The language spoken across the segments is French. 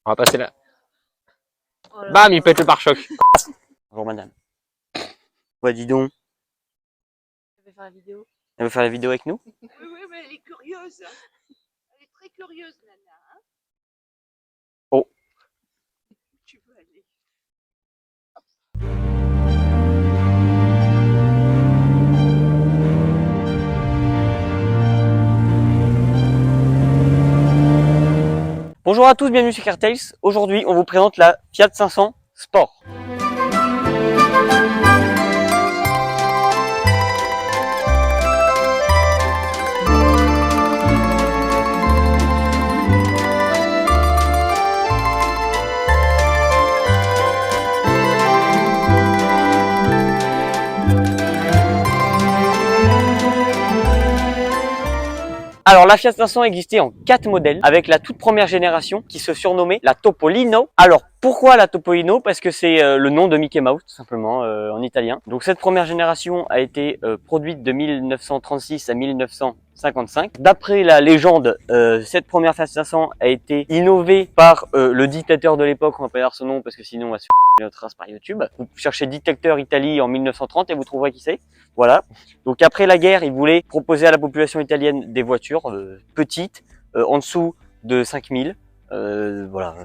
On va passer là. Oh là Bam, là. il pète le pare-choc. Bonjour madame. Ouais, dis donc, Je vais faire la vidéo. elle veut faire la vidéo avec nous? Oui, mais elle est curieuse. Elle est très curieuse, Nana. Hein, Oh. tu veux aller. Bonjour à tous, bienvenue sur Cartales. Aujourd'hui, on vous présente la Fiat 500 Sport. Alors la Fiat 500 existait en 4 modèles avec la toute première génération qui se surnommait la Topolino. Alors pourquoi la Topolino? Parce que c'est le nom de Mickey Mouse tout simplement en italien. Donc cette première génération a été produite de 1936 à 1955. D'après la légende, cette première Fiat 500 a été innovée par le dictateur de l'époque, on va pas dire son nom parce que sinon on va se faire notre race par YouTube. Vous cherchez dictateur Italie en 1930 et vous trouverez qui c'est. Voilà. Donc après la guerre, il voulait proposer à la population italienne des voitures petites, en dessous de 5000. Voilà,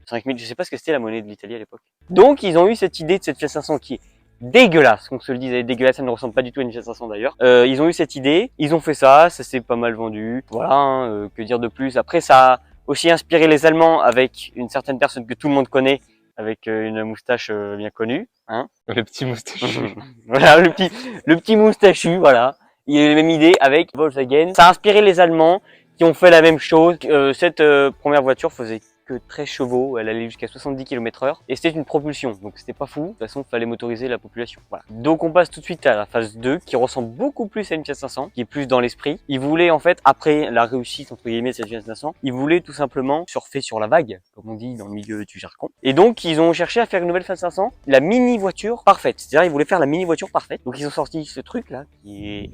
5000, je sais pas ce que c'était la monnaie de l'Italie à l'époque. Donc ils ont eu cette idée de cette Fiat 500 qui est dégueulasse, qu'on se le dise, elle est dégueulasse, elle ne ressemble pas du tout à une Fiat 500 d'ailleurs. Ils ont eu cette idée, ils ont fait ça s'est pas mal vendu. Voilà, hein, que dire de plus. Après ça a aussi inspiré les Allemands avec une certaine personne que tout le monde connaît, avec une moustache bien connue. Hein. Le petit moustachu. Voilà, le petit moustachu, voilà. Il a eu la même idée avec Volkswagen. Ça a inspiré les Allemands qui ont fait la même chose. Cette première voiture faisait que 13 chevaux, elle allait jusqu'à 70 km/h et c'était une propulsion, donc c'était pas fou. De toute façon, il fallait motoriser la population. Voilà. Donc on passe tout de suite à la phase 2 qui ressemble beaucoup plus à une Fiat 500, qui est plus dans l'esprit. Ils voulaient en fait, après la réussite entre guillemets de cette Fiat 500, ils voulaient tout simplement surfer sur la vague, comme on dit dans le milieu du jargon. Et donc ils ont cherché à faire une nouvelle Fiat 500, la mini voiture parfaite. C'est-à-dire ils voulaient faire la mini voiture parfaite. Donc ils ont sorti ce truc là qui est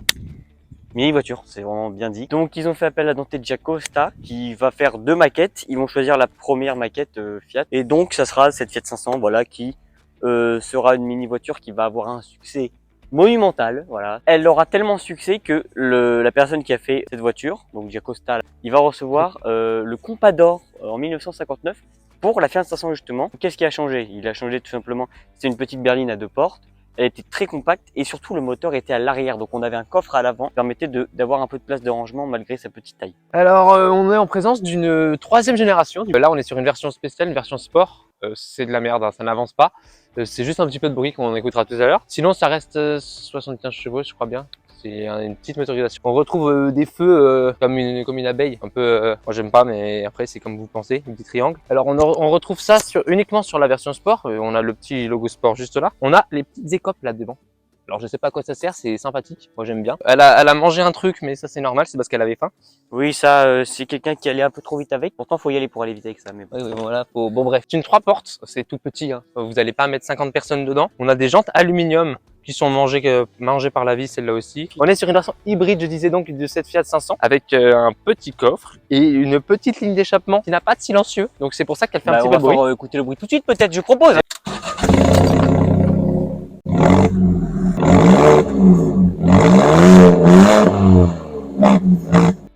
mini voiture, c'est vraiment bien dit. Donc ils ont fait appel à Dante Giacosta qui va faire 2 maquettes. Ils vont choisir la première maquette Fiat. Et donc ça sera cette Fiat 500 voilà, qui sera une mini voiture qui va avoir un succès monumental. Voilà. Elle aura tellement de succès que la personne qui a fait cette voiture, donc Giacosta, il va recevoir le Compas d'Or en 1959 pour la Fiat 500 justement. Qu'est-ce qui a changé? Il a changé tout simplement, c'est une petite berline à 2 portes. Elle était très compacte et surtout le moteur était à l'arrière, donc on avait un coffre à l'avant qui permettait d'avoir un peu de place de rangement malgré sa petite taille. Alors, on est en présence d'une troisième génération. Là, on est sur une version spéciale, une version sport. C'est de la merde, hein, ça n'avance pas. C'est juste un petit peu de bruit qu'on écoutera tout à l'heure. Sinon, ça reste 75 chevaux, je crois bien. C'est une petite motorisation. On retrouve des feux comme une abeille. Un peu, moi j'aime pas, mais après c'est comme vous pensez, un petit triangle. Alors on retrouve ça uniquement sur la version sport. On a le petit logo sport juste là. On a les petites écopes là devant. Alors je sais pas à quoi ça sert, c'est sympathique, moi j'aime bien. Elle a mangé un truc, mais ça c'est normal, c'est parce qu'elle avait faim. Oui, ça, c'est quelqu'un qui allait un peu trop vite avec. Pourtant, faut y aller pour aller vite avec ça. Mais bon. Ouais, voilà, bon bref. C'est une 3 portes, c'est tout petit, hein. Vous allez pas mettre 50 personnes dedans. On a des jantes aluminium qui sont mangées par la vie, celle-là aussi. On est sur une version hybride, je disais donc, de cette Fiat 500, avec un petit coffre et une petite ligne d'échappement qui n'a pas de silencieux. Donc c'est pour ça qu'elle fait un petit peu de bruit. On va écouter le bruit tout de suite, peut-être, je propose.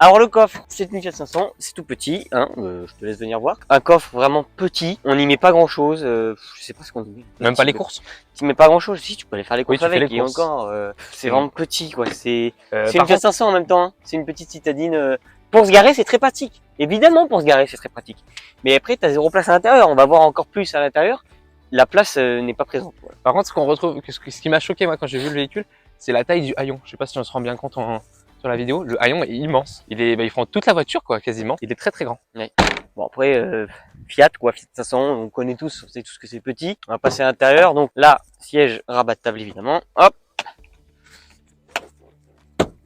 Alors le coffre, c'est une Fiat 500, c'est tout petit, hein, je te laisse venir voir. Un coffre vraiment petit, on n'y met pas grand chose, je sais pas ce qu'on y met. Même pas les courses. Tu mets pas grand chose, si tu peux aller faire les courses Oui, tu fais avec, les et courses. encore, c'est vraiment petit quoi, c'est une Par Fiat contre, 500 en même temps, hein. C'est une petite citadine, pour se garer c'est très pratique, évidemment pour se garer c'est très pratique. Mais après t'as 0 place à l'intérieur, on va voir encore plus à l'intérieur, la place n'est pas présente. Voilà. par contre, ce qu'on retrouve, ce qui m'a choqué moi quand j'ai vu le véhicule, c'est la taille du haillon. Je sais pas si on se rend bien compte sur la vidéo, le haillon est immense. Il prend toute la voiture quoi, quasiment. Il est très très grand. Ouais. Bon après, Fiat quoi, Fiat 500, on connaît tous, on sait tous que c'est petit. On va passer à l'intérieur, donc là, siège rabattable évidemment, hop.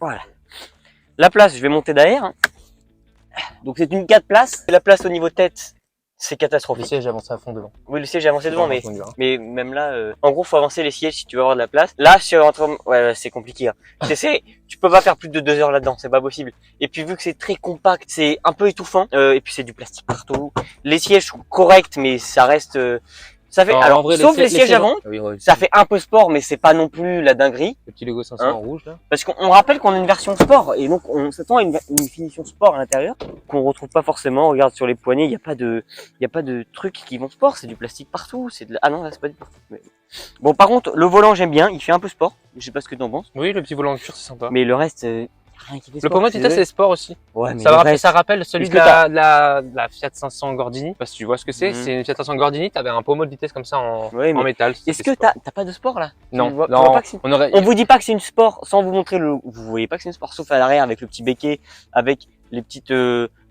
Voilà. La place, je vais monter derrière. Hein. Donc c'est une 4 places. La place au niveau tête, c'est Le catastrophique. siège avancé à fond devant. Oui, le siège est avancé devant, Vraiment, hein. mais même là, en gros, faut avancer les sièges si tu veux avoir de la place. Là, ouais, c'est compliqué. Hein. C'est serré. Tu peux pas faire plus de 2 heures là-dedans, c'est pas possible. Et puis vu que c'est très compact, c'est un peu étouffant. Et puis c'est du plastique partout. Les sièges sont corrects, mais ça reste. Ça fait. En Alors, vrai, sauf les sièges avant, Oui, ouais, ça fait un peu sport, mais c'est pas non plus la dinguerie. le petit logo 500 Hein en rouge là. Parce qu'on rappelle qu'on a une version sport, et donc on s'attend à une finition sport à l'intérieur qu'on retrouve pas forcément. Regarde sur les poignées, il y a pas de trucs qui vont sport, c'est du plastique partout. Ah non, là c'est pas du plastique. Mais... Bon, par contre, le volant j'aime bien, il fait un peu sport. Je sais pas ce que t'en penses. Oui, le petit volant en cuir, c'est sympa. Mais le reste, rien qui fait Le sport. pommeau Tita, c'est sport aussi. Ouais, mais Ça, le rappelle, reste- ça rappelle celui Est-ce de que la Fiat 500 Gordini. Je sais pas si tu vois ce que c'est. Mhm. C'est une Fiat 500 Gordini, t'avais un pommeau de vitesse comme ça en Ouais, mais en métal. Est-ce c'était que sport. t'as pas de sport là? Non, Tu vois non, pas que c'est- on aurait. On vous dit pas que c'est une sport sans vous montrer le. Vous voyez pas que c'est une sport, sauf à l'arrière avec le petit béquet, avec les petites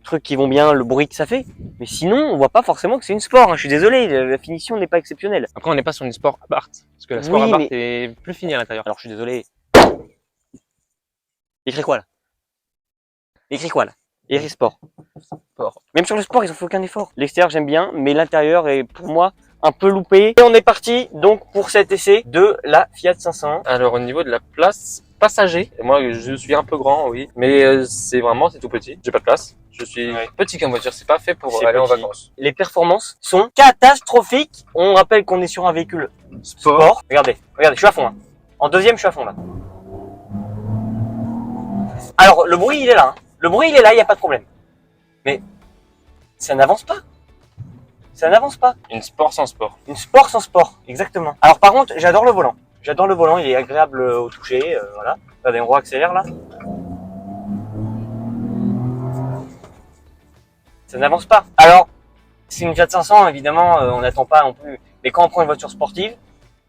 trucs qui vont bien, le bruit que ça fait. Mais sinon, on voit pas forcément que c'est une sport. Hein. Je suis désolé, la finition n'est pas exceptionnelle. Après, on n'est pas sur une sport Abarth. Parce que la sport Oui, Abarth mais- est plus finie à l'intérieur. Alors je suis désolé. Écrit quoi là? Écrit quoi là? Écrit sport. Sport. Même sur le sport, ils ont fait aucun effort. L'extérieur j'aime bien, mais l'intérieur est pour moi un peu loupé. Et on est parti donc pour cet essai de la Fiat 500. Alors, au niveau de la place passager, moi, je suis un peu grand, oui. Mais c'est tout petit. J'ai pas de place. Je suis Ouais. petit comme voiture. C'est pas fait pour C'est aller en petit. vacances. Les performances sont catastrophiques. On rappelle qu'on est sur un véhicule sport. Regardez, je suis à fond. Hein. En deuxième, je suis à fond là. Alors, le bruit, il est là. Hein. Le bruit, il est là, il n'y a pas de problème. Mais ça n'avance pas. Ça n'avance pas. Une sport sans sport. Une sport sans sport, exactement. Alors par contre, j'adore le volant. J'adore le volant, il est agréable au toucher. Voilà. Regardez, on accélère là. Ça n'avance pas. Alors, c'est une Fiat 500, évidemment, on n'attend pas non plus. Mais quand on prend une voiture sportive,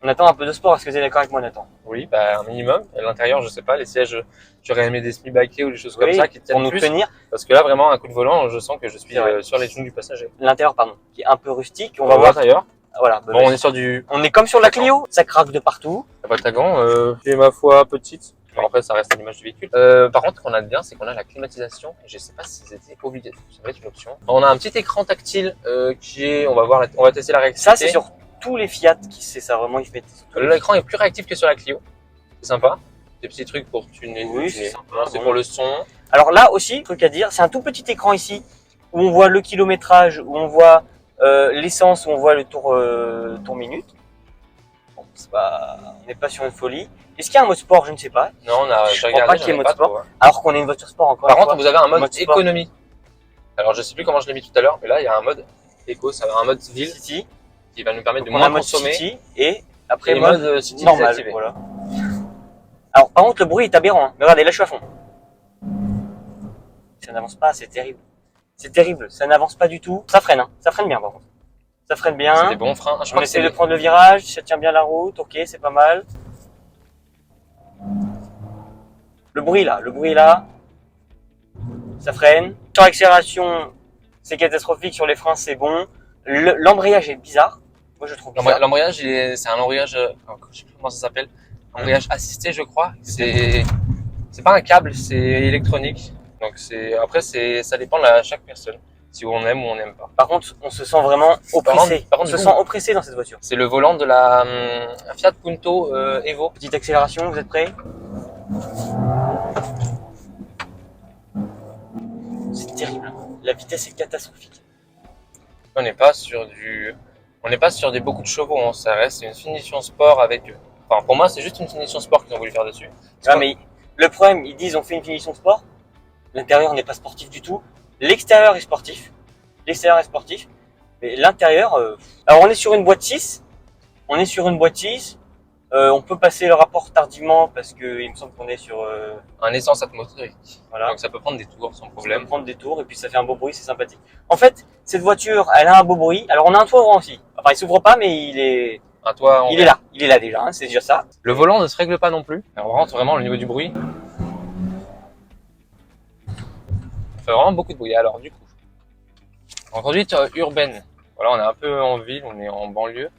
on attend un peu de sport. Est-ce que tu es d'accord avec moi, Nathan? Oui, bah, un minimum. À l'intérieur, je sais pas, les sièges, j'aurais aimé des semi-baquets ou des choses comme Oui, ça qui pour tiennent nous plus. tenir. Parce que là, vraiment, un coup de volant, je sens que je suis C'est vrai. sur les genoux du passager. L'intérieur, pardon, qui est un peu rustique. On On va va voir. voir d'ailleurs. Voilà. Bon, on est sur du On est comme sur la Clio. Ça craque de partout. Patagon, qui est ma foi petite. Alors, après, ça reste à l'image du véhicule. Par contre, ce qu'on a de bien, c'est qu'on a la climatisation. Je sais pas si c'était obligatoire. Ça va être une option. On a un petit écran tactile qui est, on va tester la réactivité. Ça, c'est sur tous les Fiat qui c'est ça vraiment. Ils mettent. L'écran est plus réactif que sur la Clio. C'est sympa. Des petits trucs pour tuner. Oui, c'est sympa. C'est pour le son. Alors là aussi, truc à dire, c'est un tout petit écran ici où on voit le kilométrage, où on voit l'essence, où on voit le tour minute. Bon, on n'est pas sur une folie. Est-ce qu'il y a un mode sport? Je ne sais pas. Non, j'ai crois regardé, pas qu'il y ait j'en ai mode pas sport. trop, hein. Alors qu'on est une voiture sport encore. Par une contre, fois. vous avez un mode Mode sport. économie. Alors, je sais plus comment je l'ai mis tout à l'heure, mais là, il y a un mode éco, ça va un mode ville City. qui va nous permettre de On a moins un mode consommer. City et après Et mode mode City normal. désactivé. Voilà. Alors par contre, le bruit est aberrant. Hein. Mais regardez, là je suis à fond. Ça n'avance pas, c'est terrible. C'est terrible, ça n'avance pas du tout. Ça freine, hein. Ça freine bien par contre. Ça freine C'est bien. des bons freins. Je On crois que essaie c'est de prendre le virage, ça tient bien la route, ok, c'est pas mal. Le bruit là, ça freine. Sur l'accélération, c'est catastrophique, sur les freins c'est bon. L'embrayage est bizarre, moi je trouve bizarre. l'embrayage, c'est un embrayage, je sais plus comment ça s'appelle, embrayage assisté, je crois. C'est pas un câble, c'est électronique. Donc après ça dépend de chaque personne, si on aime ou on n'aime pas. Par contre, on se sent vraiment oppressé. par On contre, se du sent coup- oppressé dans cette voiture. C'est le volant de la Fiat Punto Evo. Petite accélération, vous êtes prêts? C'est terrible. La vitesse est catastrophique. On n'est pas sur des beaucoup de chevaux, hein. Ça reste une finition sport avec. Enfin, pour moi, c'est juste une finition sport qu'ils ont voulu faire dessus. Ah, mais le problème, ils disent on fait une finition sport. L'intérieur n'est pas sportif du tout. L'extérieur est sportif. L'extérieur est sportif. Mais l'intérieur. Alors on est sur une boîte 6. On peut passer le rapport tardivement parce que il me semble qu'on est sur. Un essence atmosphérique. Voilà. Donc ça peut prendre des tours sans On peut problème. prendre des tours et puis ça fait un beau bruit, c'est sympathique. En fait, cette voiture, elle a un beau bruit. Alors on a un toit ouvrant aussi. Enfin, il s'ouvre pas, mais il est là. Il est là déjà. Hein, c'est déjà ça. Le volant ne se règle pas non plus. Alors, on rentre vraiment au niveau du bruit. Ça fait vraiment beaucoup de bruit. Alors du coup, en conduite urbaine, voilà, on est un peu en ville, on est en banlieue.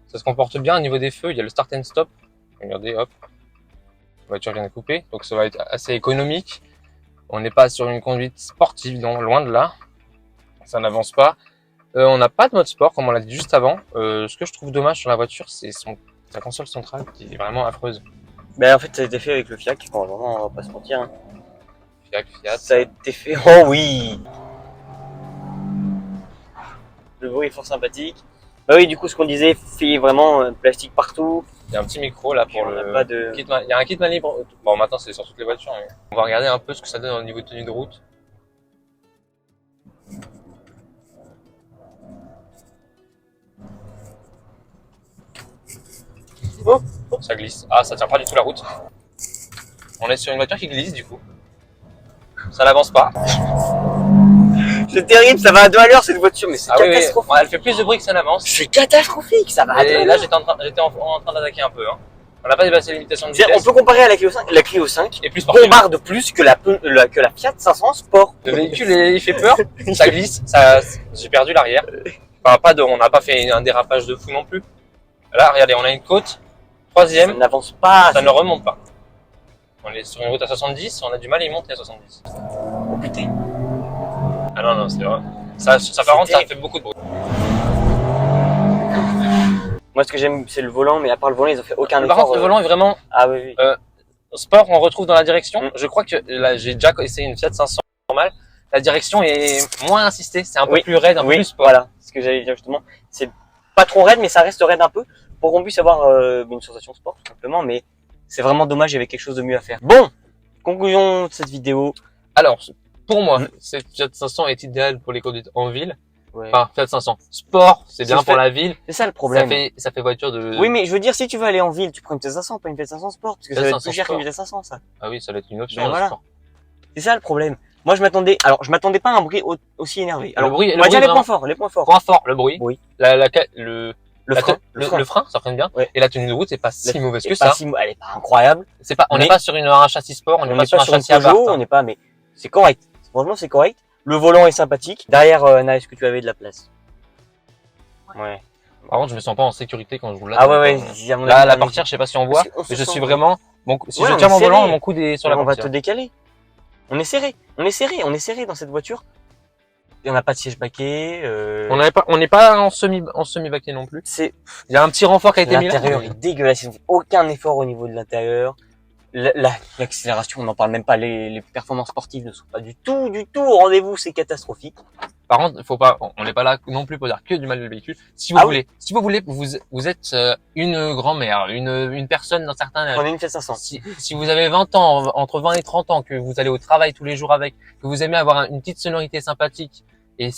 Ça se comporte bien au niveau des feux. Il y a le start and stop. Regardez, hop, la voiture vient de couper, donc ça va être assez économique. On n'est pas sur une conduite sportive, non, loin de là. Ça n'avance pas. On n'a pas de mode sport, comme on l'a dit juste avant. Ce que je trouve dommage sur la voiture, c'est sa console centrale qui est vraiment affreuse. Ben en fait, ça a été fait avec le FIAC. Bon, vraiment, on va pas se mentir. Hein. Fiat. Ça a été fait. Oh oui. Le bruit est fort sympathique. Bah oui, du coup, ce qu'on disait, fait vraiment plastique partout. Il y a un petit micro là pour On n'a le pas de. il y a un kit main libre. Bon, maintenant c'est sur toutes les voitures. Mais on va regarder un peu ce que ça donne au niveau de tenue de route. Oh, ça glisse. Ah, ça tient pas du tout la route. On est sur une voiture qui glisse du coup. Ça n'avance pas. C'est terrible, ça va à 2 à l'heure cette voiture, mais c'est Ah oui, oui. catastrophique. Ouais, elle fait plus de bruit que ça n'avance. C'est catastrophique, ça va à 2 à Et là, l'heure. j'étais en train d'attaquer un peu. Hein. On n'a pas dépassé la limitation de C'est-à-dire, vitesse. on peut comparer à la Clio 5. La Clio 5 Et plus sportive. bombarde plus que la Fiat 500 Sport. Le véhicule, il fait peur. Ça glisse. J'ai perdu l'arrière. Enfin, on n'a pas fait un dérapage de fou non plus. Là, regardez, on a une côte. Ça Troisième, n'avance pas. ça ne remonte pas. On est sur une route à 70, on a du mal à y monter à 70. Oh putain. Ah non, non, c'est vrai. Ça par contre, ça fait beaucoup de bruit. Moi, ce que j'aime, c'est le volant, mais à part le volant, ils ont fait aucun Par effort. contre, le volant est vraiment Ah oui, oui. sport, on retrouve dans la direction. Mm. Je crois que là, j'ai déjà essayé une Fiat 500 normale. La direction est moins insistée, c'est un peu Oui. plus raide, un peu Oui, plus sport. voilà. Ce que j'allais dire justement. C'est pas trop raide, mais ça reste raide un peu. Pour qu'on puisse avoir une sensation sport, tout simplement. Mais c'est vraiment dommage, il y avait quelque chose de mieux à faire. Bon, conclusion de cette vidéo. Alors, pour moi, Mm. cette Fiat 500 est idéale pour les conduites en ville. Ouais. Enfin, Fiat 500 sport, c'est bien Ça pour fait- la ville. C'est ça le problème. Ça fait voiture de. Oui, mais je veux dire, si tu veux aller en ville, tu prends une Fiat 500, pas une Fiat 500 Sport, parce que ça va Fiat être plus 500 cher qu'une Sport. Fiat 500, ça. Ah oui, ça va être une option. Ben le voilà. sport. C'est ça le problème. Moi, je m'attendais pas à un bruit aussi énervé. Alors, Le bruit, on va dire les vraiment. points forts, les points forts. Point fort, le bruit. Oui. Le Le la frein. te- le frein, ça freine bien. Ouais. Et la tenue de route, c'est pas si mauvaise que Pas ça. si elle est pas incroyable. On n'est Mais- pas sur un châssis sport, on n'est pas sur un une châssis à Peugeot, barre. on n'est pas, mais c'est correct. Franchement, c'est correct. Le volant est sympathique. Derrière, Anna, est-ce que tu avais de la place? Ouais. Par contre, je me sens pas en sécurité quand je roule là. Ah ouais, ouais. À mon Là, avis, la on- portière, je sais pas si on voit, Parce qu'on se mais je sent- suis vraiment. Si Ouais, je on tiens est mon volant, serré. mon coude est sur la on va te portière. décaler. On est serré. On est serré dans cette voiture. Il n'y en a pas de siège baquet. On n'est pas en semi-baquet non plus. C'est Il y a un petit renfort qui a été mis là. l'intérieur est dégueulasse. Ils n'ont fait aucun effort au niveau de l'intérieur. L'accélération, on n'en parle même pas. Les performances sportives ne sont pas du tout au rendez-vous. C'est catastrophique. Par contre, on n'est pas là non plus pour dire que du mal du véhicule. Si vous Ah voulez, vous êtes une grand-mère, une personne d'un certain âge. Prenez une Fiat 500. Si vous avez 20 ans, entre 20 et 30 ans, que vous allez au travail tous les jours avec, que vous aimez avoir une petite sonorité sympathique, et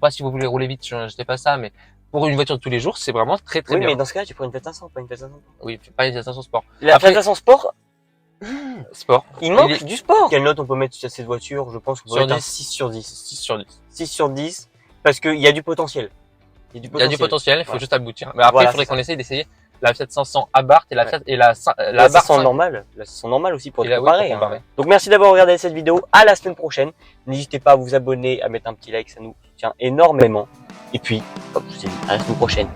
pas si vous voulez rouler vite, je sais pas ça, mais pour une voiture de tous les jours, c'est vraiment très très Oui, bien. mais dans ce cas, tu prends une Fiat 500, pas une Fiat 500. Oui, pas une station sport. La Après- Fiat 500 Sport, Sport. il manque Il est- du sport. Quelle note on peut mettre sur cette voiture? Je pense qu'on peut Sur mettre un 10. 6 sur 10. 6 sur 10. 6 sur 10. Parce qu'il y a du potentiel. Il y a du potentiel, il faut Voilà. juste aboutir. Mais après, Voilà, il faudrait c'est qu'on essaye d'essayer la Fiat 500 Abarth et la Ouais. Fiat, et la La Abarth 500 normale. La 500 normale aussi pour Et te la- oui, pour comparer. comparer. Donc merci d'avoir regardé cette vidéo. À la semaine prochaine. N'hésitez pas à vous abonner, à mettre un petit like, ça nous soutient énormément. Et puis, comme je vous ai dit, à la semaine prochaine.